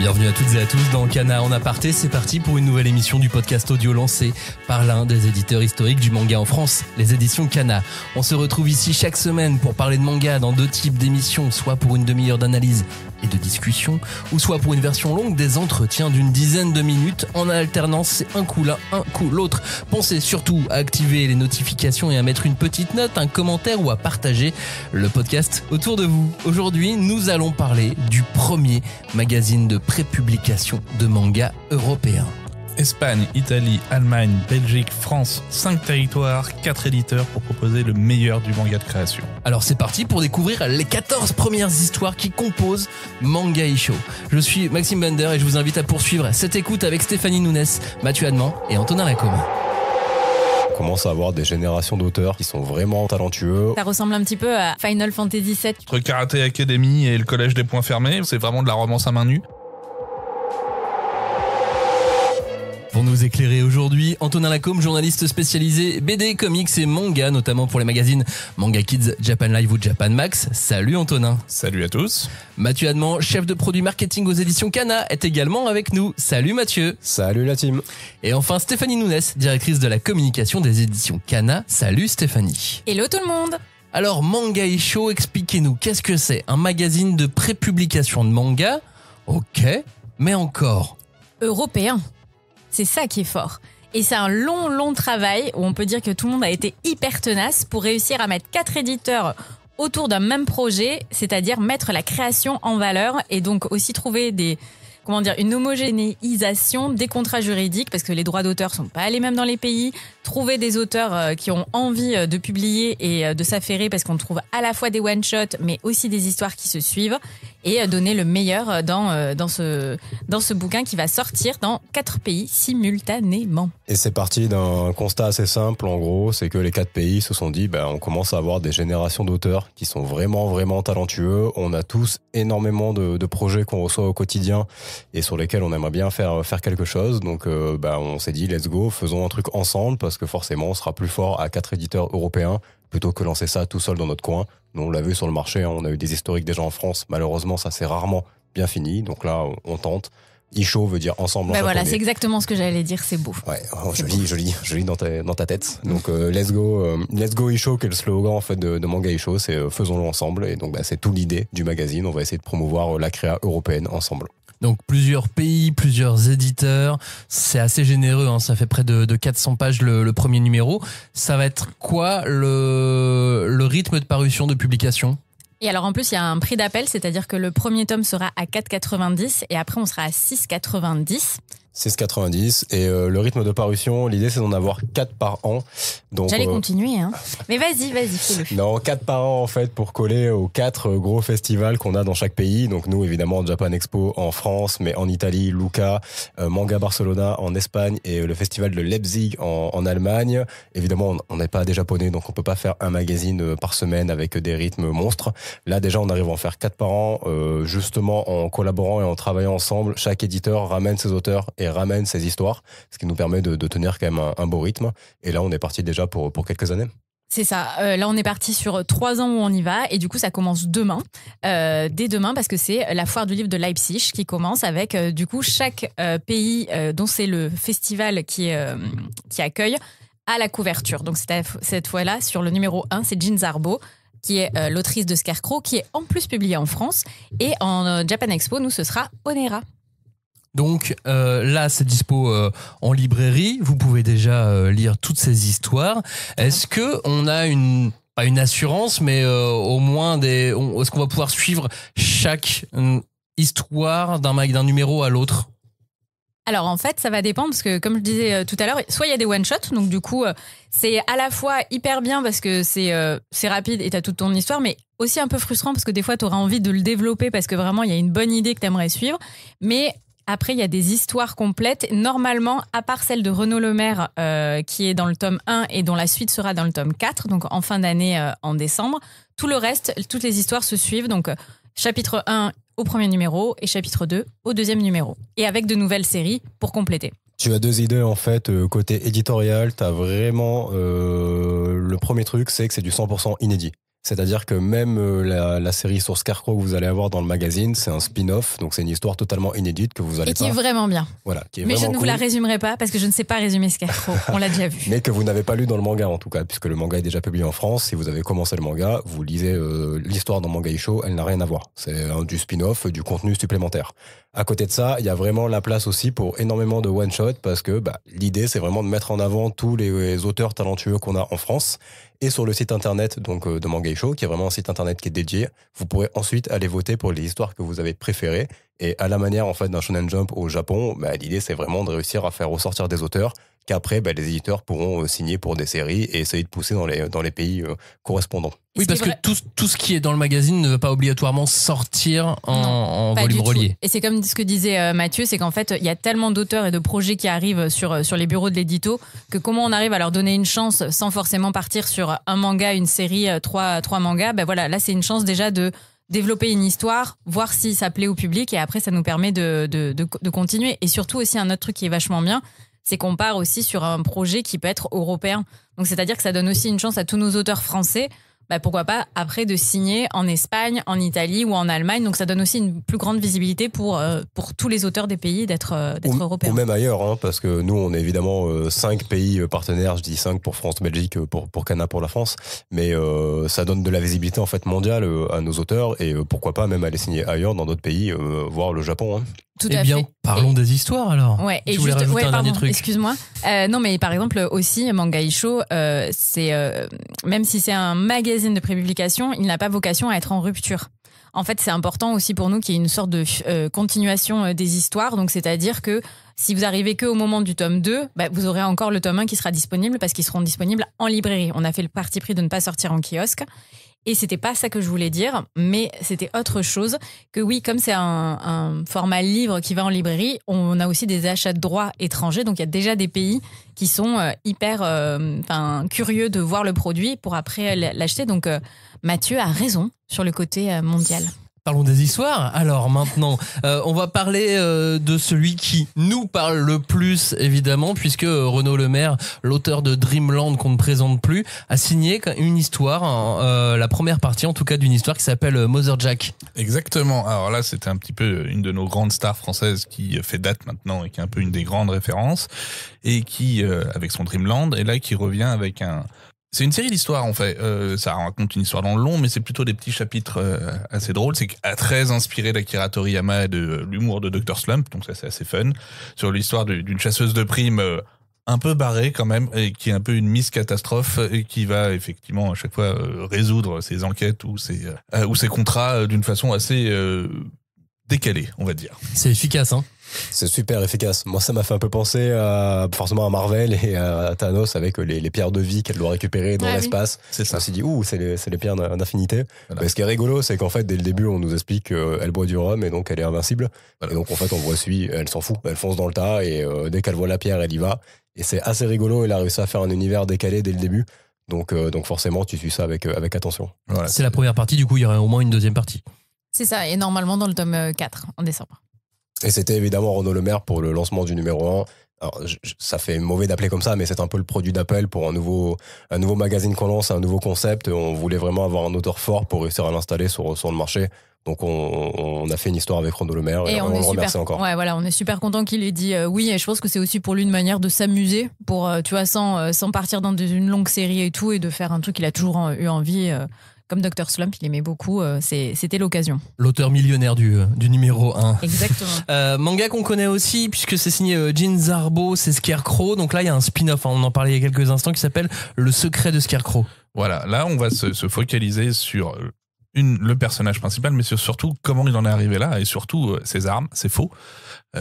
Bienvenue à toutes et à tous dans Kana en aparté, c'est parti pour une nouvelle émission du podcast audio lancé par l'un des éditeurs historiques du manga en France, les éditions Kana. On se retrouve ici chaque semaine pour parler de manga dans deux types d'émissions, soit pour une demi-heure d'analyse et de discussion, ou soit pour une version longue des entretiens d'une dizaine de minutes en alternance, c'est un coup l'un, un coup l'autre. Pensez surtout à activer les notifications et à mettre une petite note, un commentaire ou à partager le podcast autour de vous. Aujourd'hui, nous allons parler du premier magazine de prépublication de manga européen. Espagne, Italie, Allemagne, Belgique, France, 5 territoires, 4 éditeurs pour proposer le meilleur du manga de création. Alors c'est parti pour découvrir les 14 premières histoires qui composent Manga Isho. Je suis Maxime Bender et je vous invite à poursuivre cette écoute avec Stéphanie Nunes, Mathieu Adman et Antonin Lacombe. On commence à avoir des générations d'auteurs qui sont vraiment talentueux. Ça ressemble un petit peu à Final Fantasy VII. Entre Karaté Academy et le Collège des Poings Fermés, c'est vraiment de la romance à main nue. Pour nous éclairer aujourd'hui, Antonin Lacombe, journaliste spécialisé BD, comics et manga, notamment pour les magazines Manga Kids, Japan Live ou Japan Max. Salut Antonin. Salut à tous. Mathieu Adman, chef de produit marketing aux éditions Kana, est également avec nous. Salut Mathieu. Salut la team. Et enfin Stéphanie Nunes, directrice de la communication des éditions Kana. Salut Stéphanie. Hello tout le monde. Alors Manga Isho, expliquez-nous, qu'est-ce que c'est? Un magazine de prépublication de manga? Ok, mais encore Européen. C'est ça qui est fort. Et c'est un long travail où on peut dire que tout le monde a été hyper tenace pour réussir à mettre 4 éditeurs autour d'un même projet, c'est-à-dire mettre la création en valeur et donc aussi trouver une homogénéisation des contrats juridiques parce que les droits d'auteur sont pas les mêmes dans les pays. Trouver des auteurs qui ont envie de publier et de s'affairer parce qu'on trouve à la fois des one-shots mais aussi des histoires qui se suivent et donner le meilleur dans ce bouquin qui va sortir dans 4 pays simultanément. Et c'est parti d'un constat assez simple en gros, c'est que les 4 pays se sont dit on commence à avoir des générations d'auteurs qui sont vraiment talentueux. On a tous énormément de projets qu'on reçoit au quotidien et sur lesquels on aimerait bien faire quelque chose. Donc on s'est dit let's go, faisons un truc ensemble parce que forcément on sera plus fort à 4 éditeurs européens plutôt que lancer ça tout seul dans notre coin. Nous, on l'a vu sur le marché, on a eu des historiques déjà en France. Malheureusement, ça s'est rarement bien fini. Donc là, on tente. Isho veut dire ensemble en japonais. Voilà, c'est exactement ce que j'allais dire, c'est beau. Ouais, joli dans ta tête. Donc let's go Isho, qui est le slogan en fait de Manga Isho, c'est faisons-le ensemble. Et donc c'est toute l'idée du magazine. On va essayer de promouvoir la créa européenne ensemble. Donc plusieurs pays, plusieurs éditeurs, c'est assez généreux, hein, ça fait près de 400 pages le premier numéro. Ça va être quoi le rythme de parution, de publication ? Et alors en plus il y a un prix d'appel, c'est-à-dire que le premier tome sera à 4,90 et après on sera à 6,90. 6,90 et le rythme de parution, l'idée c'est d'en avoir 4 par an. Donc, j'allais continuer, hein. Mais vas-y, fais-le. Non, 4 par an en fait pour coller aux 4 gros festivals qu'on a dans chaque pays. Donc nous évidemment Japan Expo en France, mais en Italie, Lucca, Manga Barcelona en Espagne et le festival de Leipzig en Allemagne. Évidemment on n'est pas des japonais donc on peut pas faire un magazine par semaine avec des rythmes monstres. Là déjà on arrive à en faire 4 par an, justement en collaborant et en travaillant ensemble. Chaque éditeur ramène ses auteurs et ramène ses histoires, ce qui nous permet de tenir quand même un beau rythme. Et là, on est parti déjà pour quelques années. C'est ça. Là, on est parti sur 3 ans où on y va. Et du coup, ça commence demain. Dès demain, parce que c'est la foire du livre de Leipzig qui commence avec, du coup, chaque pays dont c'est le festival qui accueille à la couverture. Donc, cette fois-là, sur le numéro 1, c'est Jean Zarbo, qui est l'autrice de Scarecrow, qui est en plus publiée en France. Et en Japan Expo, nous, ce sera Onera. Donc là, c'est dispo en librairie. Vous pouvez déjà lire toutes ces histoires. Est-ce que on a pas une assurance, mais au moins est-ce qu'on va pouvoir suivre chaque histoire d'un numéro à l'autre? Alors en fait, ça va dépendre parce que comme je disais tout à l'heure, soit il y a des one-shots, donc du coup c'est à la fois hyper bien parce que c'est rapide et t'as toute ton histoire, mais aussi un peu frustrant parce que des fois t'auras envie de le développer parce que vraiment il y a une bonne idée que t'aimerais suivre, mais après, il y a des histoires complètes. Normalement, à part celle de Renaud Lemaire, qui est dans le tome 1 et dont la suite sera dans le tome 4, donc en fin d'année, en décembre, tout le reste, toutes les histoires se suivent. Donc, chapitre 1 au premier numéro et chapitre 2 au deuxième numéro. Et avec de nouvelles séries pour compléter. Tu as 2 idées en fait. Côté éditorial, tu as vraiment... le premier truc, c'est que c'est du 100% inédit. C'est-à-dire que même la série sur Scarecrow que vous allez avoir dans le magazine, c'est un spin-off, donc c'est une histoire totalement inédite que vous allez Et qui est vraiment bien. Voilà, qui est Mais je vraiment ne vous la résumerai pas parce que je ne sais pas résumer Scarecrow. On l'a déjà vu. Mais que vous n'avez pas lu dans le manga en tout cas, puisque le manga est déjà publié en France. Si vous avez commencé le manga, vous lisez l'histoire dans Manga Isho, elle n'a rien à voir. C'est du spin-off, du contenu supplémentaire. À côté de ça, il y a vraiment la place aussi pour énormément de one-shot parce que l'idée c'est vraiment de mettre en avant tous les auteurs talentueux qu'on a en France. Et sur le site internet donc de Manga Isho, qui est vraiment un site internet qui est dédié, vous pourrez ensuite aller voter pour les histoires que vous avez préférées. Et à la manière en fait d'un Shonen Jump au Japon, l'idée c'est vraiment de réussir à faire ressortir des auteurs qu'après les éditeurs pourront signer pour des séries et essayer de pousser dans les pays correspondants. Oui, parce que tout ce qui est dans le magazine ne va pas obligatoirement sortir en volume relié. Et c'est comme ce que disait Mathieu, c'est qu'en fait, il y a tellement d'auteurs et de projets qui arrivent sur les bureaux de l'édito que comment on arrive à leur donner une chance sans forcément partir sur un manga, une série, trois mangas, voilà, là c'est une chance déjà de développer une histoire, voir si ça plaît au public et après ça nous permet de continuer. Et surtout aussi un autre truc qui est vachement bien, c'est qu'on part aussi sur un projet qui peut être européen. Donc c'est-à-dire que ça donne aussi une chance à tous nos auteurs français, pourquoi pas après de signer en Espagne, en Italie ou en Allemagne. Donc ça donne aussi une plus grande visibilité pour tous les auteurs des pays d'être européens. Ou même ailleurs, parce que nous on est évidemment 5 pays partenaires, je dis 5 pour France, Belgique, pour Kana, pour la France, mais ça donne de la visibilité en fait mondiale à nos auteurs et pourquoi pas même aller signer ailleurs dans d'autres pays, voire le Japon. Tout eh à bien, fait. parlons des histoires alors. Ouais, tu voulais rajouter un dernier truc. Excuse-moi. Non, mais par exemple aussi Manga Isho, c'est même si c'est un magazine de prépublication, il n'a pas vocation à être en rupture. En fait, c'est important aussi pour nous qu'il y ait une sorte de continuation des histoires. Donc, c'est-à-dire que si vous arrivez qu'au moment du tome 2, vous aurez encore le tome 1 qui sera disponible parce qu'ils seront disponibles en librairie. On a fait le parti pris de ne pas sortir en kiosque. Et c'était pas ça que je voulais dire, mais c'était autre chose. Que oui, comme c'est un format livre qui va en librairie, on a aussi des achats de droits étrangers. Donc il y a déjà des pays qui sont hyper curieux de voir le produit pour après l'acheter. Donc Mathieu a raison sur le côté mondial. Parlons des histoires. Alors maintenant, on va parler de celui qui nous parle le plus, évidemment, puisque Renaud Lemaire, l'auteur de Dreamland qu'on ne présente plus, a signé une histoire, la première partie en tout cas d'une histoire qui s'appelle Mother Jack. Exactement. Alors là, c'était un petit peu une de nos grandes stars françaises qui fait date maintenant et qui est un peu une des grandes références et qui, avec son Dreamland, est là qui revient avec un... C'est une série d'histoires en fait. Ça raconte une histoire dans le long, mais c'est plutôt des petits chapitres assez drôles. C'est très inspiré d'Akira Toriyama et de l'humour de Dr. Slump, donc ça c'est assez fun. Sur l'histoire d'une chasseuse de primes un peu barrée quand même, et qui est un peu une Miss Catastrophe et qui va effectivement à chaque fois résoudre ses enquêtes ou ses contrats d'une façon assez décalée, on va dire. C'est efficace, hein. C'est super efficace. Moi, ça m'a fait un peu penser forcément à Marvel et à Thanos avec les pierres de vie qu'elle doit récupérer dans l'espace. C'est ça. Je me suis dit, c'est les pierres d'infinité. Voilà. Mais ce qui est rigolo, c'est qu'en fait, dès le début, on nous explique qu'elle boit du rhum et donc elle est invincible. Voilà. Et donc, en fait, on voit elle s'en fout. Elle fonce dans le tas et dès qu'elle voit la pierre, elle y va. Et c'est assez rigolo. Elle a réussi à faire un univers décalé dès le début. Donc forcément, tu suis ça avec attention. Voilà. C'est la première partie, du coup, il y aurait au moins une deuxième partie. C'est ça, et normalement dans le tome 4 en décembre. Et c'était évidemment Renaud Lemaire pour le lancement du numéro 1. Alors, ça fait mauvais d'appeler comme ça, mais c'est un peu le produit d'appel pour un nouveau magazine qu'on lance, un nouveau concept. On voulait vraiment avoir un auteur fort pour réussir à l'installer sur le marché. Donc on a fait une histoire avec Renaud Lemaire et on le remercie encore. Ouais, voilà, on est super content qu'il ait dit oui, et je pense que c'est aussi pour lui une manière de s'amuser, pour tu vois, sans partir dans une longue série et tout, et de faire un truc qu'il a toujours eu envie. Comme Dr. Slump, il aimait beaucoup, c'était l'occasion. L'auteur millionnaire du numéro 1. Exactement. Manga qu'on connaît aussi, puisque c'est signé Jin Zarbo, c'est Scarecrow. Donc là, il y a un spin-off, on en parlait il y a quelques instants, qui s'appelle Le secret de Scarecrow. Voilà, là, on va se focaliser sur le personnage principal, mais surtout comment il en est arrivé là, et surtout ses armes, ses faux,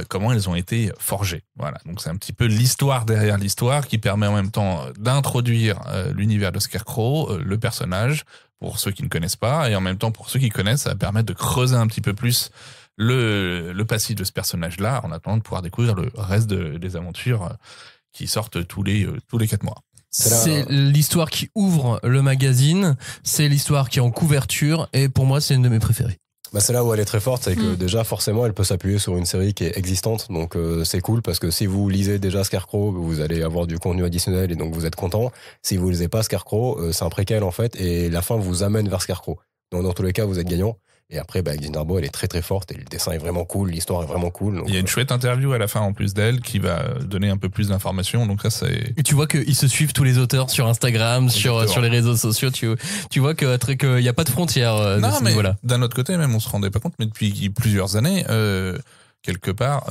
comment elles ont été forgées. Voilà, donc c'est un petit peu l'histoire derrière l'histoire qui permet en même temps d'introduire l'univers de Scarecrow, le personnage, pour ceux qui ne connaissent pas, et en même temps pour ceux qui connaissent, ça va permettre de creuser un petit peu plus le passif de ce personnage-là, en attendant de pouvoir découvrir le reste des aventures qui sortent tous les 4 mois. C'est l'histoire qui ouvre le magazine, c'est l'histoire qui est en couverture, et pour moi c'est une de mes préférées. C'est là où elle est très forte, c'est que déjà forcément elle peut s'appuyer sur une série qui est existante, donc c'est cool parce que si vous lisez déjà Scarecrow, vous allez avoir du contenu additionnel et donc vous êtes content. Si vous lisez pas Scarecrow, c'est un préquel en fait et la fin vous amène vers Scarecrow. Donc dans tous les cas vous êtes gagnant. Et après, Gene Darbo, elle est très très forte et le dessin est vraiment cool, l'histoire est vraiment cool. Donc, il y a une chouette interview à la fin en plus d'elle qui va donner un peu plus d'informations. Donc ça, c'est. Et tu vois qu'ils se suivent tous les auteurs sur Instagram, sur les réseaux sociaux. Tu vois qu'il n'y a pas de frontières de ce niveau-là. D'un autre côté, même, on se rendait pas compte, mais depuis plusieurs années, quelque part,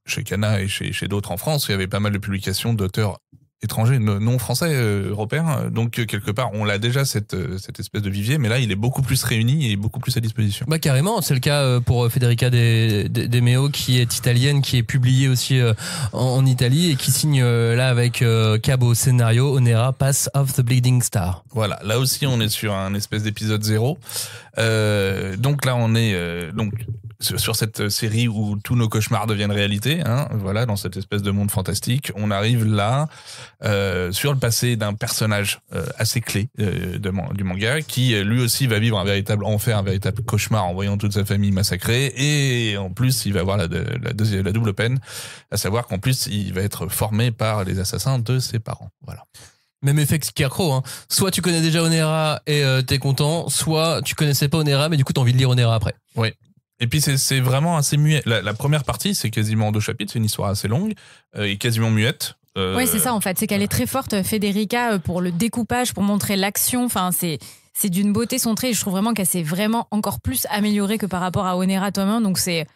chez Kana et chez d'autres en France, il y avait pas mal de publications d'auteurs étrangers, non français, européens. Donc, quelque part, on l'a déjà, cette espèce de vivier, mais là, il est beaucoup plus réuni et beaucoup plus à disposition. Carrément, c'est le cas pour Federica De Meo, qui est italienne, qui est publiée aussi en Italie et qui signe là avec Cabo Scénario, Onera, Pass of the Bleeding Star. Voilà, là aussi, on est sur un espèce d'épisode 0. Donc là, on est sur cette série où tous nos cauchemars deviennent réalité, hein, voilà, dans cette espèce de monde fantastique. On arrive là sur le passé d'un personnage assez clé du manga, qui lui aussi va vivre un véritable enfer, un véritable cauchemar en voyant toute sa famille massacrée, et en plus il va avoir la double peine, à savoir qu'en plus il va être formé par les assassins de ses parents. Voilà. Même effet que Scarecrow, hein. Soit tu connais déjà Onera et t'es content, soit tu connaissais pas Onera mais du coup t'as envie de lire Onera après. Oui. Et puis c'est vraiment assez muet. La première partie, c'est quasiment 2 chapitres, c'est une histoire assez longue et quasiment muette. Ouais, c'est ça en fait, c'est qu'elle est très forte, Federica, pour le découpage, pour montrer l'action. Enfin, c'est d'une beauté son trait. Je trouve vraiment qu'elle s'est vraiment encore plus améliorée que par rapport à Onera Tome 1. Donc c'est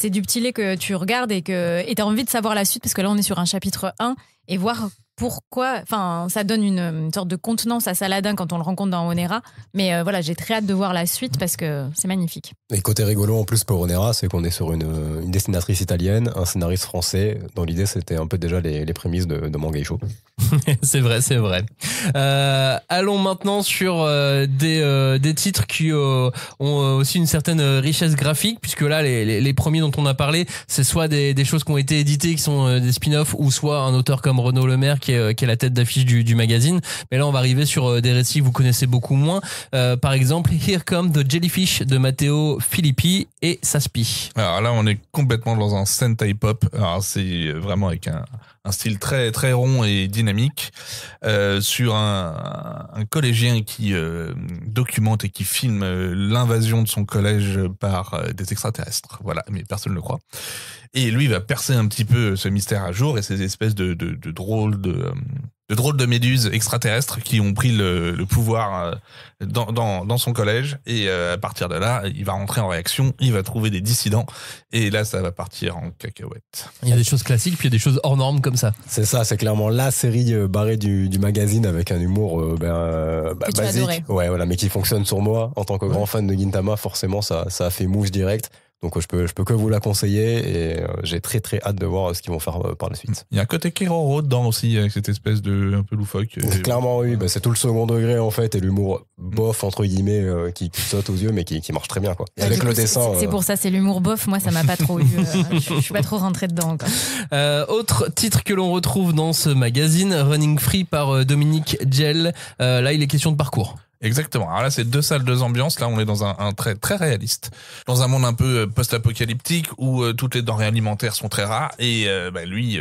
du petit lait que tu regardes et t'as envie de savoir la suite, parce que là on est sur un chapitre 1 et voir pourquoi, enfin, ça donne une sorte de contenance à Saladin quand on le rencontre dans Onera. Mais voilà, j'ai très hâte de voir la suite parce que c'est magnifique. Et côté rigolo en plus pour Onera, c'est qu'on est sur une dessinatrice italienne, un scénariste français. Dans l'idée, c'était un peu déjà les prémices de Manga Show. C'est vrai. Allons maintenant sur des titres qui ont aussi une certaine richesse graphique, puisque là, les premiers dont on a parlé, c'est soit des choses qui ont été éditées, qui sont des spin-offs, ou soit un auteur comme Renaud Lemaire qui est la tête d'affiche du magazine. Mais là, on va arriver sur des récits que vous connaissez beaucoup moins. Par exemple, Here Come the Jellyfish de Matteo Filippi et Saspi. Alors là, on est complètement dans un Sentai pop. Alors c'est vraiment avec un style très très rond et dynamique, sur un collégien qui documente et qui filme l'invasion de son collège par des extraterrestres. Voilà, mais personne ne le croit. Et lui va percer un petit peu ce mystère à jour et ces espèces de drôles de méduses extraterrestres qui ont pris le pouvoir dans son collège, et à partir de là, il va rentrer en réaction, il va trouver des dissidents, et là, ça va partir en cacahuète. Il y a des choses classiques, puis il y a des choses hors normes comme ça. C'est ça, c'est clairement la série barrée du magazine avec un humour basique. Ouais, voilà, mais qui fonctionne sur moi. En tant que grand fan de Gintama, forcément, ça a fait mouche direct. Donc je peux que vous la conseiller, et j'ai très très hâte de voir ce qu'ils vont faire par la suite. Il y a un côté Keroro dedans aussi, avec cette espèce de un peu loufoque. Clairement oui, c'est tout le second degré en fait, et l'humour bof entre guillemets qui saute aux yeux, mais qui marche très bien quoi. Et avec le dessin. C'est pour ça, c'est l'humour bof. Moi ça m'a pas trop eu. Je suis pas trop rentré dedans encore. Autre titre que l'on retrouve dans ce magazine, Running Free par Dominique Gell. Là il est question de parcours. Exactement. Alors là, c'est 2 salles, 2 ambiances. Là, on est dans un très, très réaliste. Dans un monde un peu post-apocalyptique où toutes les denrées alimentaires sont très rares, et lui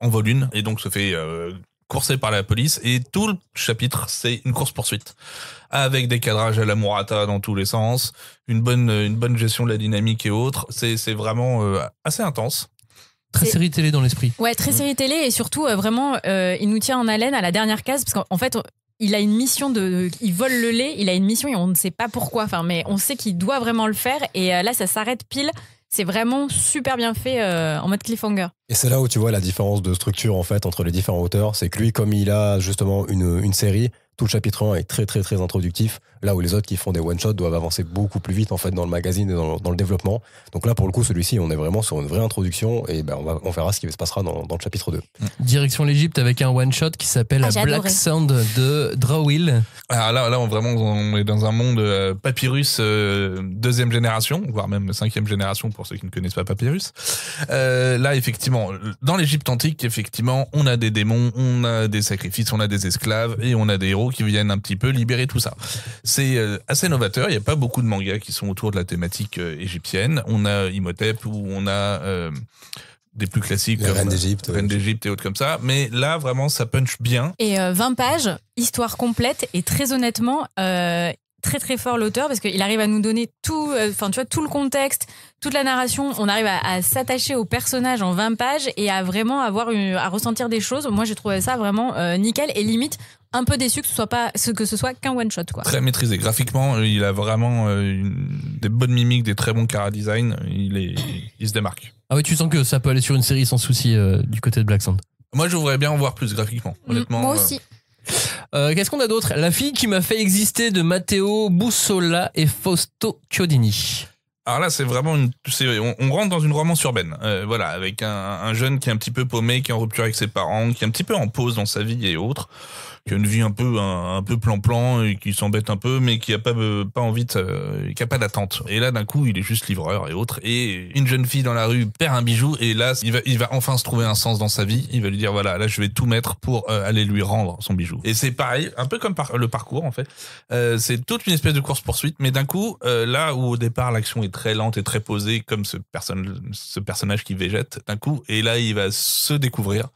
en vole une, et donc se fait courser par la police. Et tout le chapitre, c'est une course-poursuite. Avec des cadrages à la Murata dans tous les sens, une bonne gestion de la dynamique et autres. C'est vraiment assez intense. Très série télé dans l'esprit. Ouais, très série télé, et surtout vraiment, il nous tient en haleine à la dernière case, parce qu'en fait, il a une mission il vole le lait, il a une mission et on ne sait pas pourquoi. Enfin, mais on sait qu'il doit vraiment le faire, et là, ça s'arrête pile. C'est vraiment super bien fait en mode cliffhanger. Et c'est là où tu vois la différence de structure en fait entre les différents auteurs. C'est que lui, comme il a justement une série, tout le chapitre 1 est très très très introductif. Là où les autres qui font des one-shots doivent avancer beaucoup plus vite en fait dans le magazine et dans le développement. Donc là pour le coup celui-ci on est vraiment sur une vraie introduction, et on verra ce qui se passera dans le chapitre 2. Direction l'Égypte avec un one-shot qui s'appelle Black Sound de Drawil. Alors là on est dans un monde papyrus 2e génération, voire même 5e génération pour ceux qui ne connaissent pas Papyrus. Là effectivement, dans l'Égypte antique, effectivement, on a des démons, on a des sacrifices, on a des esclaves, et on a des héros qui viennent un petit peu libérer tout ça. C'est assez novateur. Il n'y a pas beaucoup de mangas qui sont autour de la thématique égyptienne. On a Imhotep ou on a des plus classiques comme Reine d'Égypte. Reine d'Égypte et autres comme ça. Mais là, vraiment, ça punch bien. Et 20 pages, histoire complète, et très honnêtement, très très fort l'auteur parce qu'il arrive à nous donner tout, tout le contexte, toute la narration. On arrive à s'attacher au personnage en 20 pages et à vraiment à ressentir des choses. Moi, j'ai trouvé ça vraiment nickel et limite un peu déçu que ce soit qu'un one shot, quoi. Très maîtrisé graphiquement. Il a vraiment des bonnes mimiques, des très bons chara-design. Il se démarque. Ah oui, tu sens que ça peut aller sur une série sans souci du côté de Black Sand. Moi, je voudrais bien en voir plus graphiquement, honnêtement. Moi aussi. Qu'est-ce qu'on a d'autre? La fille qui m'a fait exister de Matteo Bussola et Fausto Chiodini. Alors là, c'est vraiment on rentre dans une romance urbaine, voilà, avec un jeune qui est un petit peu paumé, qui est en rupture avec ses parents, qui est un petit peu en pause dans sa vie et autres, qui a une vie un peu plan-plan et qui s'embête un peu, mais qui a pas envie qui a pas d'attente. Et là, d'un coup, il est juste livreur et autres. Et une jeune fille dans la rue perd un bijou et là, il va enfin se trouver un sens dans sa vie. Il va lui dire voilà, là, je vais tout mettre pour aller lui rendre son bijou. Et c'est pareil, un peu comme le parcours en fait. C'est toute une espèce de course-poursuite, mais d'un coup, là où au départ l'action est très lente et très posée, comme ce personnage qui végète, d'un coup, et là, il va se découvrir.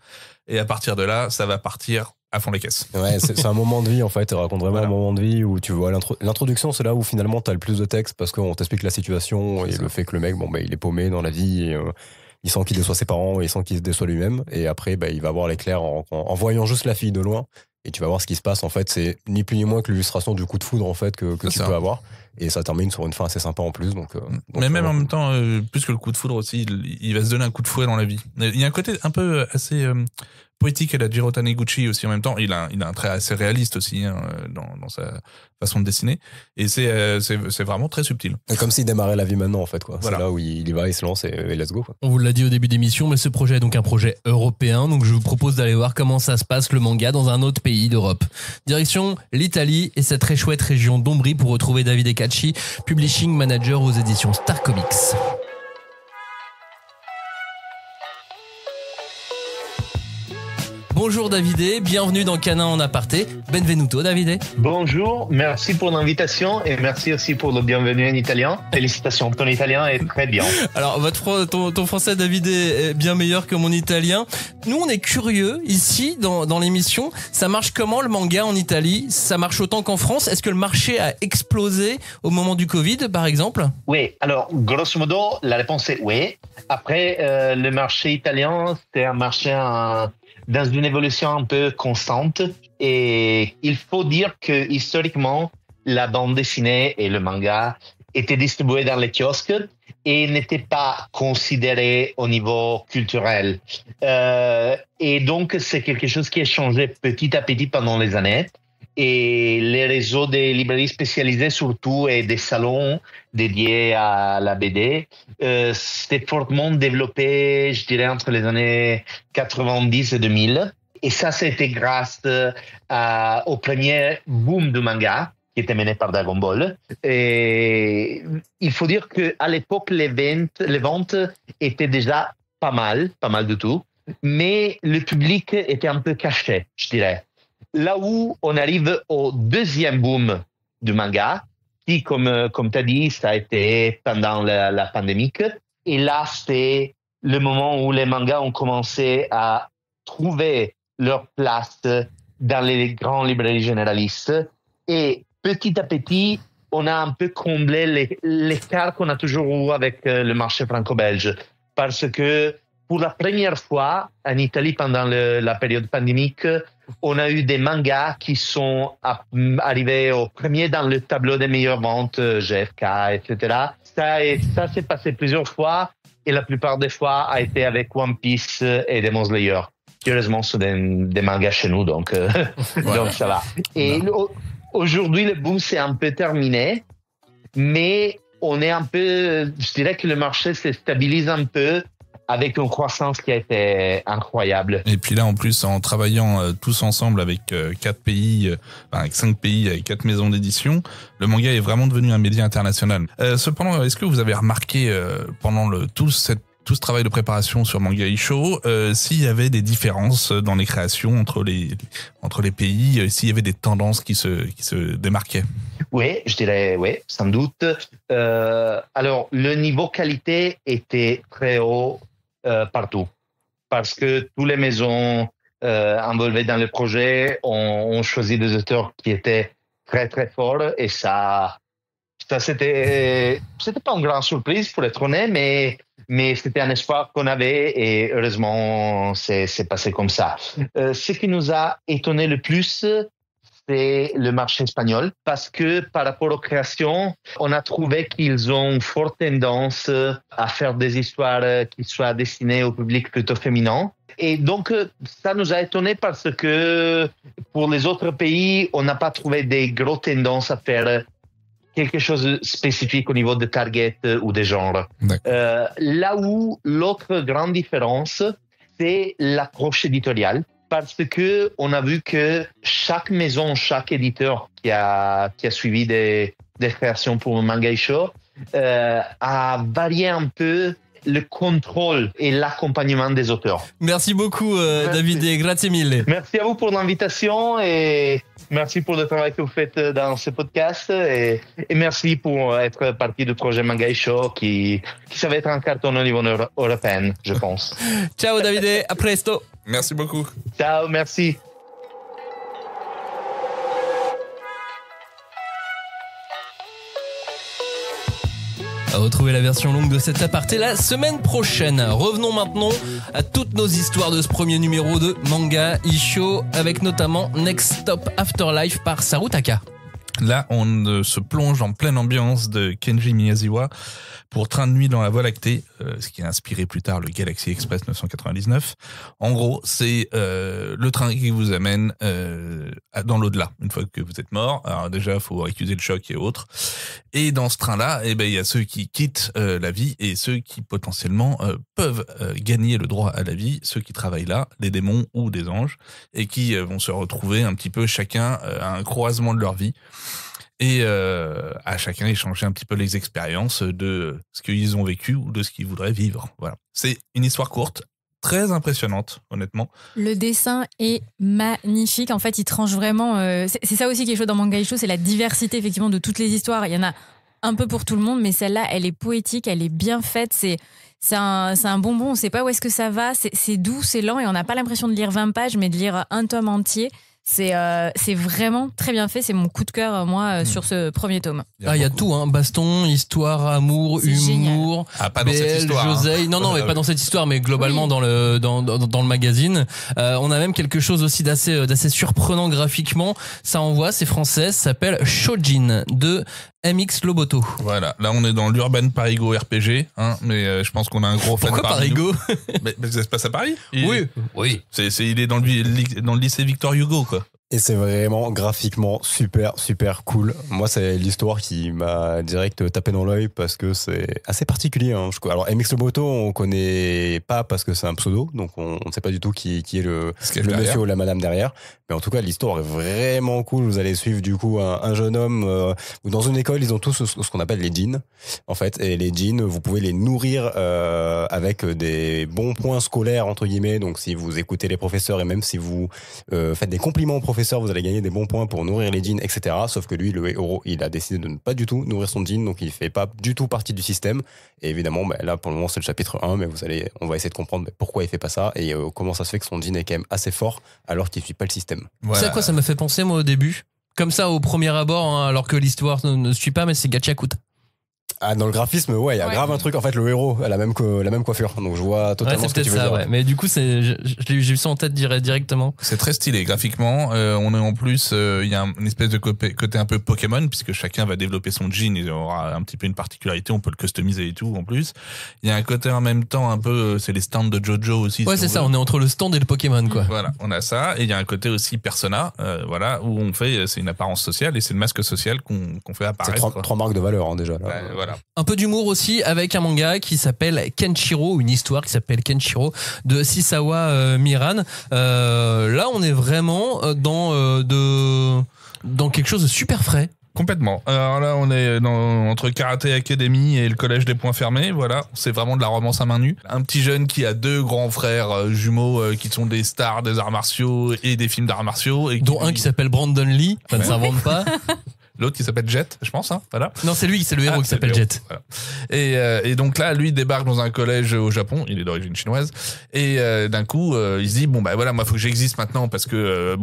Et à partir de là, ça va partir à fond les caisses. Ouais, c'est un moment de vie en fait. Il raconte vraiment un moment de vie où tu vois l'introduction, c'est là où finalement t'as le plus de texte parce qu'on t'explique la situation et le fait que le mec, il est paumé dans la vie. Et, il sent qu'il déçoit ses parents, il sent qu'il se déçoit lui-même. Et après, il va voir l'éclair en voyant juste la fille de loin. Et tu vas voir ce qui se passe. En fait, c'est ni plus ni moins que l'illustration du coup de foudre en fait que tu peux avoir. Et ça termine sur une fin assez sympa en plus. Donc mais même en même temps, plus que le coup de foudre aussi, il va se donner un coup de fouet dans la vie. Il y a un côté un peu assez poétique à la Jiro Taniguchi aussi en même temps. Il a un trait assez réaliste aussi dans sa façon de dessiner. Et c'est vraiment très subtil. Et comme s'il démarrait la vie maintenant en fait, quoi. Voilà. C'est là où il y va, il se lance et let's go, quoi. On vous l'a dit au début d'émission, mais ce projet est donc un projet européen. Donc je vous propose d'aller voir comment ça se passe le manga dans un autre pays d'Europe. Direction l'Italie et cette très chouette région d'Ombrie pour retrouver David Ecacci, publishing manager aux éditions Star Comics. Bonjour Davide, bienvenue dans Cana en aparté. Benvenuto Davide. Bonjour, merci pour l'invitation et merci aussi pour le bienvenue en italien. Félicitations, ton italien est très bien. Alors ton français Davide est bien meilleur que mon italien. Nous on est curieux ici dans l'émission, ça marche comment le manga en Italie? Ça marche autant qu'en France? Est-ce que le marché a explosé au moment du Covid par exemple? Oui, alors grosso modo la réponse est oui. Après le marché italien c'est un marché dans une évolution un peu constante et il faut dire que historiquement la bande dessinée et le manga étaient distribués dans les kiosques et n'étaient pas considérés au niveau culturel. Et donc c'est quelque chose qui a changé petit à petit pendant les années. Et les réseaux des librairies spécialisées surtout et des salons dédiés à la BD s'est fortement développé, je dirais, entre les années 90 et 2000. Et ça, c'était grâce au premier boom du manga qui était mené par Dragon Ball. Et il faut dire qu'à l'époque, les ventes étaient déjà pas mal du tout. Mais le public était un peu caché, je dirais. Là où on arrive au deuxième boom du manga, qui, comme tu as dit, ça a été pendant la pandémie. Et là, c'est le moment où les mangas ont commencé à trouver leur place dans les grandes librairies généralistes. Et petit à petit, on a un peu comblé l'écart qu'on a toujours eu avec le marché franco-belge. Parce que pour la première fois, en Italie, pendant la période pandémique, on a eu des mangas qui sont arrivés au premier dans le tableau des meilleures ventes, GFK, etc. Ça s'est passé plusieurs fois et la plupart des fois a été avec One Piece et Demon Slayer. Heureusement, c'est des mangas chez nous, donc ça va. Et aujourd'hui, le boom c'est un peu terminé, mais on est un peu, je dirais que le marché se stabilise un peu avec une croissance qui a été incroyable. Et puis là, en plus, en travaillant tous ensemble avec 4 pays, avec 5 pays, avec 4 maisons d'édition, le manga est vraiment devenu un média international. Cependant, est-ce que vous avez remarqué pendant tout ce travail de préparation sur Manga Isho, s'il y avait des différences dans les créations entre les pays, s'il y avait des tendances qui se démarquaient? Oui, je dirais oui, sans doute. Alors, le niveau qualité était très haut partout parce que toutes les maisons involvées dans le projet ont choisi des auteurs qui étaient très très forts et ça c'était pas une grande surprise pour être honnête, mais c'était un espoir qu'on avait et heureusement c'est passé comme ça. Ce qui nous a étonné le plus, c'est le marché espagnol parce que par rapport aux créations, on a trouvé qu'ils ont une forte tendance à faire des histoires qui soient destinées au public plutôt féminin. Et donc, ça nous a étonné parce que pour les autres pays, on n'a pas trouvé des grosses tendances à faire quelque chose de spécifique au niveau de target ou de genre. Là où l'autre grande différence, c'est l'approche éditoriale. Parce que on a vu que chaque maison, chaque éditeur qui a suivi des créations pour Manga Isho a varié un peu le contrôle et l'accompagnement des auteurs. Merci beaucoup, Davide. Grazie mille. Merci à vous pour l'invitation et merci pour le travail que vous faites dans ce podcast et merci pour être partie du projet Manga Isho qui ça va être un carton au niveau européen, je pense. Ciao, Davide. À presto. Merci beaucoup. Ciao, merci. À retrouver la version longue de cet aparté la semaine prochaine. Revenons maintenant à toutes nos histoires de ce premier numéro de Manga Isho avec notamment Next Stop Afterlife par Sarutaka. Là, on se plonge en pleine ambiance de Kenji Miyazawa pour Train de nuit dans la Voie lactée, ce qui a inspiré plus tard le Galaxy Express 999. En gros, c'est le train qui vous amène dans l'au-delà, une fois que vous êtes mort. Alors déjà, il faut récuser le choc et autres. Et dans ce train-là, eh ben, il y a ceux qui quittent la vie et ceux qui potentiellement peuvent gagner le droit à la vie, ceux qui travaillent là, les démons ou des anges, et qui vont se retrouver un petit peu chacun à un croisement de leur vie. Et à chacun échanger un petit peu les expériences de ce qu'ils ont vécu ou de ce qu'ils voudraient vivre. Voilà. C'est une histoire courte, très impressionnante, honnêtement. Le dessin est magnifique. En fait, il tranche vraiment. C'est ça aussi qui est chaud dans Manga Isho, c'est la diversité effectivement de toutes les histoires. Il y en a un peu pour tout le monde, mais celle-là, elle est poétique, elle est bien faite. C'est un bonbon. On ne sait pas où est-ce que ça va. C'est doux, c'est lent et on n'a pas l'impression de lire 20 pages, mais de lire un tome entier. C'est vraiment très bien fait. C'est mon coup de cœur, moi, sur ce premier tome. Il y a tout, hein. Baston, histoire, amour, c'est humour. Ah, pas dans cette histoire. Joseille. Non, mais pas dans cette histoire, mais globalement dans le magazine. On a même quelque chose aussi d'assez surprenant graphiquement. Ça envoie, c'est français, ça s'appelle Shojin de MX Loboto. Voilà, là on est dans l'Urban Parigo RPG, hein, mais je pense qu'on a un gros fan. Pourquoi Parigo? Mais ça se passe à Paris. Oui. Il est dans le lycée Victor Hugo, quoi. Et c'est vraiment graphiquement super cool. Moi, c'est l'histoire qui m'a direct tapé dans l'œil parce que c'est assez particulier. Hein. Alors, MX Loboto, on connaît pas parce que c'est un pseudo, donc on ne sait pas du tout qui est le monsieur ou la madame derrière. Mais en tout cas, l'histoire est vraiment cool. Vous allez suivre du coup un jeune homme où dans une école, ils ont tous ce qu'on appelle les djinns, en fait. Et les djinns, vous pouvez les nourrir avec des bons points scolaires, entre guillemets. Donc, si vous écoutez les professeurs et même si vous faites des compliments aux professeurs, vous allez gagner des bons points pour nourrir les djinns, etc. Sauf que lui, le héros, il a décidé de ne pas du tout nourrir son djinn, donc il fait pas du tout partie du système. Et évidemment, là, pour le moment, c'est le chapitre 1, mais on va essayer de comprendre pourquoi il fait pas ça et comment ça se fait que son djinn est quand même assez fort alors qu'il suit pas le système. Voilà. Tu sais à quoi ça m'a fait penser, moi, au début? Comme ça, au premier abord, hein, alors que l'histoire ne suit pas, mais c'est Gachakuta. Ah, dans le graphisme, ouais, il y a grave un truc. En fait, le héros a la même coiffure. Donc, je vois totalement ce que tu veux dire. Ouais. Mais du coup, j'ai vu ça en tête directement. C'est très stylé graphiquement. On est en plus, il y a une espèce de côté un peu Pokémon, puisque chacun va développer son djinn. Il aura un petit peu une particularité. On peut le customiser et tout, en plus. Il y a un côté en même temps un peu, c'est les stands de Jojo aussi. Ouais, c'est ça. On est entre le stand et le Pokémon, quoi. Voilà, on a ça. Et il y a un côté aussi Persona, voilà, où c'est une apparence sociale et c'est le masque social qu'on fait apparaître. C'est trois marques de valeur, hein, déjà. Là. Ouais, voilà. Un peu d'humour aussi avec un manga qui s'appelle Kenshiro, une histoire qui s'appelle Kenshiro de Sisawa Miran. Là, on est vraiment dans quelque chose de super frais. Complètement. Alors là, on est entre Karaté Academy et le collège des poings fermés. Voilà, c'est vraiment de la romance à main nue. Un petit jeune qui a deux grands frères jumeaux qui sont des stars des arts martiaux et des films d'arts martiaux. Et dont un qui s'appelle Brandon Lee, ça ne s'invente pas. l'autre qui s'appelle Jet, je pense, hein, voilà. Non, c'est lui, c'est le héros qui c'est s'appelle le héros, Jet. voilà. Et donc là, lui débarque dans un collège au Japon, il est d'origine chinoise, et d'un coup, il se dit bon bah voilà, moi faut que j'existe maintenant parce que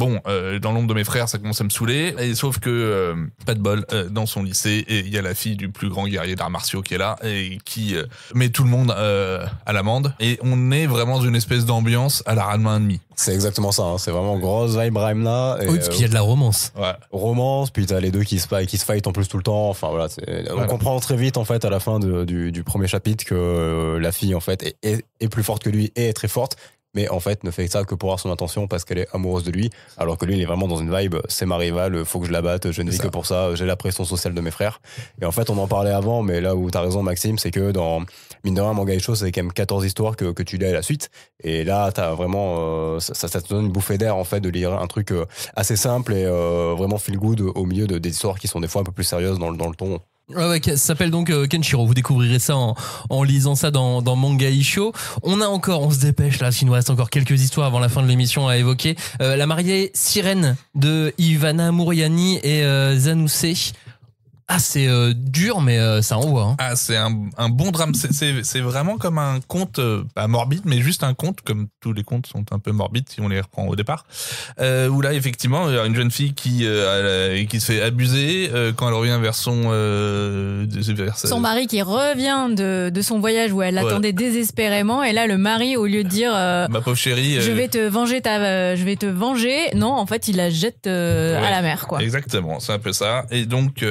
dans l'ombre de mes frères, ça commence à me saouler. Et sauf que pas de bol, dans son lycée, et il y a la fille du plus grand guerrier d'arts martiaux qui est là et qui met tout le monde à l'amende. Et on est vraiment dans une espèce d'ambiance à la Ranma 1,5. C'est exactement ça, hein. C'est vraiment grosse vibe Ranma. Oui, parce qu'il y a de la romance. Ouais. Romance, puis t'as les deux qui se fight en plus tout le temps. Enfin voilà, on comprend très vite en fait à la fin du premier chapitre que la fille en fait est plus forte que lui et est très forte. Mais en fait ne fait ça que pour avoir son attention parce qu'elle est amoureuse de lui, alors que lui il est vraiment dans une vibe, c'est ma rivale, faut que je la batte, je ne vis que pour ça, j'ai la pression sociale de mes frères. Et en fait on en parlait avant, mais là où t'as raison Maxime, c'est que dans mine de rien Manga Isho, c'est quand même 14 histoires que tu lis à la suite, et là t'as vraiment ça te donne une bouffée d'air en fait de lire un truc assez simple et vraiment feel good au milieu des histoires qui sont des fois un peu plus sérieuses dans le ton. Ouais, ça s'appelle donc Kenshiro. Vous découvrirez ça en lisant ça dans Manga Isho. On se dépêche là, s'il nous reste encore quelques histoires avant la fin de l'émission à évoquer. La mariée sirène de Ivana Muriani et Zanusei. Ah, c'est dur, mais ça envoie. Hein. Ah, c'est un bon drame. C'est vraiment comme un conte, pas morbide, mais juste un conte, comme tous les contes sont un peu morbides si on les reprend au départ. Où là, effectivement, il y a une jeune fille qui se fait abuser quand elle revient vers son mari qui revient de son voyage où elle l'attendait désespérément. Et là, le mari, au lieu de dire ma pauvre chérie, je vais te venger, non, en fait, il la jette à la mer, quoi. Exactement, c'est un peu ça. Et donc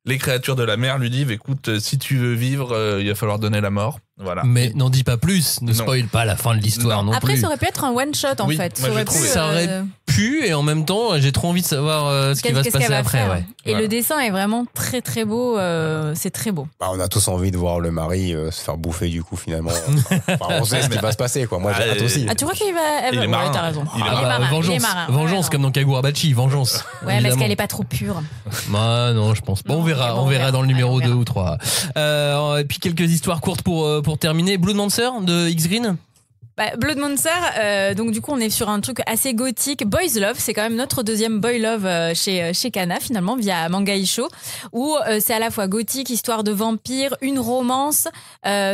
les créatures de la mer lui disent écoute, si tu veux vivre, il va falloir donner la mort. Voilà. Mais n'en dis pas plus, ne spoil pas la fin de l'histoire non Après, plus. ça aurait pu être un one shot en fait. Moi, Ça aurait pu, et en même temps, j'ai trop envie de savoir ce qui va se passer après. Ouais. Et le dessin est vraiment très très beau. C'est très beau. Bah, on a tous envie de voir le mari se faire bouffer du coup finalement. Enfin, on sait ce qui va se passer quoi. Moi j'ai hâte aussi. Ah, tu vois qu'il va. Il est marin. T'as raison. Il est marin. Vengeance comme dans Kagurabachi, vengeance. Ouais, mais est-ce qu'elle est pas trop pure? Bah non, je pense pas. On verra dans le numéro 2 ou 3. Et puis quelques histoires courtes pour terminer. Blood Monster de X-Green. Blood Monster, donc du coup on est sur un truc assez gothique. Boys Love, c'est quand même notre deuxième Boy Love chez Kana finalement via Manga Isho, où c'est à la fois gothique, histoire de vampire, une romance,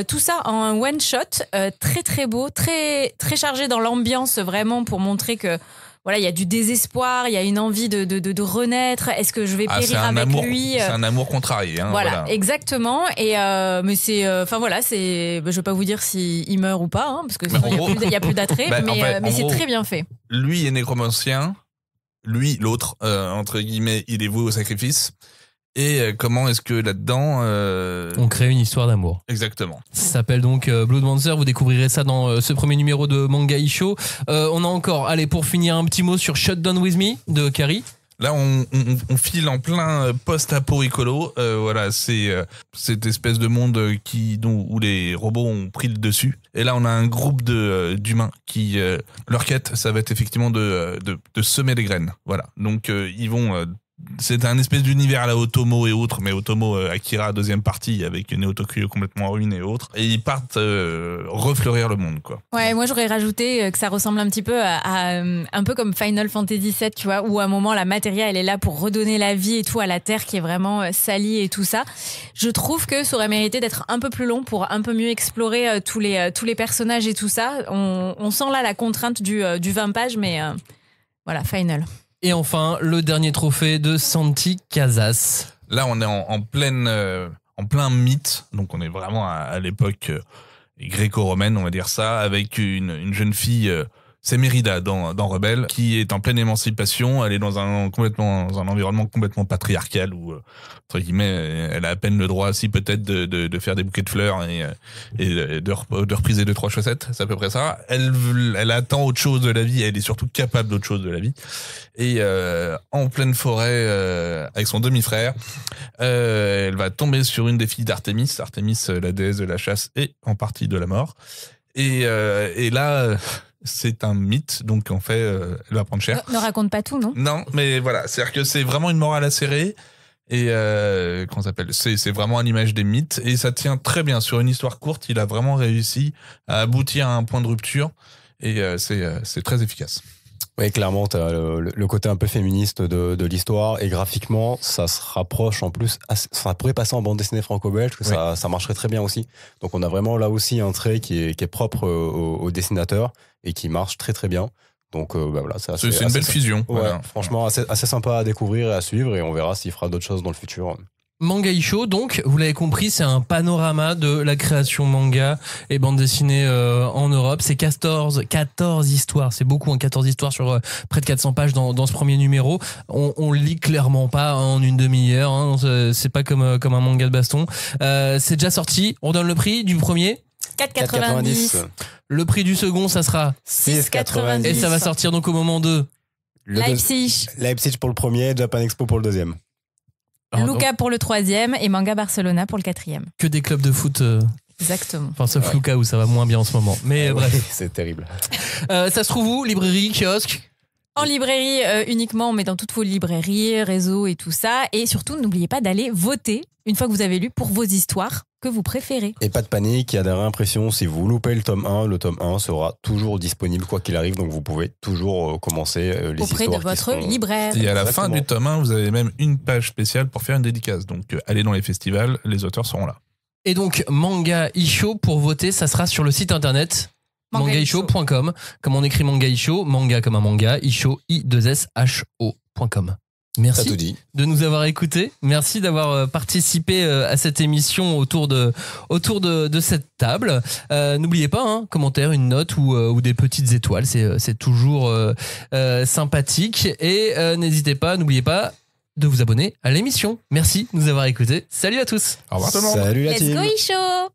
tout ça en one shot, très très beau, très très chargé dans l'ambiance vraiment pour montrer que voilà, il y a du désespoir, il y a une envie de renaître. Est-ce que je vais périr avec lui? C'est un amour contrarié. Hein, voilà, exactement. Et mais c'est, enfin voilà, c'est, je vais pas vous dire s'il meurt ou pas, hein, parce que il y a plus d'attrait, mais c'est très bien fait. Lui est nécromancien, lui l'autre entre guillemets, il est voué au sacrifice. Et comment est-ce que là-dedans on crée une histoire d'amour. Exactement. Ça s'appelle donc Blood Monster. Vous découvrirez ça dans ce premier numéro de Manga Isho. On a encore, allez, pour finir, un petit mot sur Shut Down With Me de Kari. Là, on file en plein post-apo écolo. Voilà, c'est cette espèce de monde où les robots ont pris le dessus. Et là, on a un groupe d'humains qui leur quête, ça va être effectivement de semer des graines. Voilà. Donc ils vont c'est un espèce d'univers à la Otomo et autres, mais Otomo Akira deuxième partie avec une Otokuyo complètement ruinée et autres, et ils partent refleurir le monde quoi. Ouais, moi j'aurais rajouté que ça ressemble un petit peu à un peu comme Final Fantasy VII, tu vois, où à un moment la Materia elle est là pour redonner la vie et tout à la Terre qui est vraiment salie et tout ça. Je trouve que ça aurait mérité d'être un peu plus long pour un peu mieux explorer tous les personnages et tout ça. On sent là la contrainte du 20 pages, mais voilà, Final. Et enfin, le dernier trophée de Santi Casas. Là, on est en plein mythe. Donc, on est vraiment à l'époque gréco-romaine, on va dire ça, avec une jeune fille, c'est Mérida dans Rebelle, qui est en pleine émancipation. Elle est dans un environnement complètement patriarcal où, entre guillemets, elle a à peine le droit, si peut-être, de faire des bouquets de fleurs et de repriser 2-3 chaussettes. C'est à peu près ça. Elle attend autre chose de la vie. Elle est surtout capable d'autre chose de la vie. Et en pleine forêt, avec son demi-frère, elle va tomber sur une des filles d'Artémis. Artémis, la déesse de la chasse et en partie de la mort. Et là... c'est un mythe, donc en fait, elle va prendre cher. Ne raconte pas tout, non? Non, mais voilà, c'est-à-dire que c'est vraiment une morale acérée, et comment ça s'appelle, c'est vraiment à l'image des mythes, et ça tient très bien sur une histoire courte. Il a vraiment réussi à aboutir à un point de rupture, et c'est très efficace. Oui, clairement, t'as le côté un peu féministe de l'histoire, et graphiquement, ça se rapproche en plus, ça pourrait passer en bande dessinée franco-belge, que ça marcherait très bien aussi. Donc on a vraiment là aussi un trait qui est propre aux dessinateurs et qui marche très très bien. Donc voilà, c'est une belle fusion. Ouais, Voilà. franchement, assez sympa à découvrir et à suivre, et on verra s'il fera d'autres choses dans le futur. Manga Isho, donc, vous l'avez compris, c'est un panorama de la création manga et bande dessinée en Europe. C'est 14 histoires, c'est beaucoup, 14 histoires sur près de 400 pages dans ce premier numéro. On le lit clairement pas en une demi-heure, hein, c'est pas comme un manga de baston. C'est déjà sorti, on donne le prix du premier. 4,90. Le prix du second, ça sera 6,90. et ça va sortir donc au moment de Leipzig. Leipzig pour le premier, Japan Expo pour le deuxième. Alors, Luca pour le 3e et Manga Barcelona pour le 4e. que des clubs de foot. Exactement. Enfin, sauf Luca où ça va moins bien en ce moment. Mais bref. C'est terrible. Ça se trouve où? Librairie, kiosque? En librairie uniquement, mais dans toutes vos librairies, réseaux et tout ça. Et surtout, n'oubliez pas d'aller voter une fois que vous avez lu pour vos histoires que vous préférez. Et pas de panique, il y a des réimpressions. Si vous loupez le tome 1 sera toujours disponible quoi qu'il arrive. Donc vous pouvez toujours commencer les Auprès histoires de votre qui seront... libraire. Et à la Exactement. fin du tome 1, vous avez même une page spéciale pour faire une dédicace. Donc allez dans les festivals, les auteurs seront là. Et donc, Manga Isho, pour voter, ça sera sur le site internet mangaisho.com. Comme on écrit Manga Isho, manga comme un manga, Isho, I2SHO.com. T'as Merci tout dit. de nous avoir écoutés. Merci d'avoir participé à cette émission autour de cette table. N'oubliez pas, hein, commentaire, une note ou des petites étoiles, c'est toujours sympathique. Et n'oubliez pas de vous abonner à l'émission. Merci de nous avoir écoutés. Salut à tous. Au revoir tout le monde. Salut la Let's team. go Isho!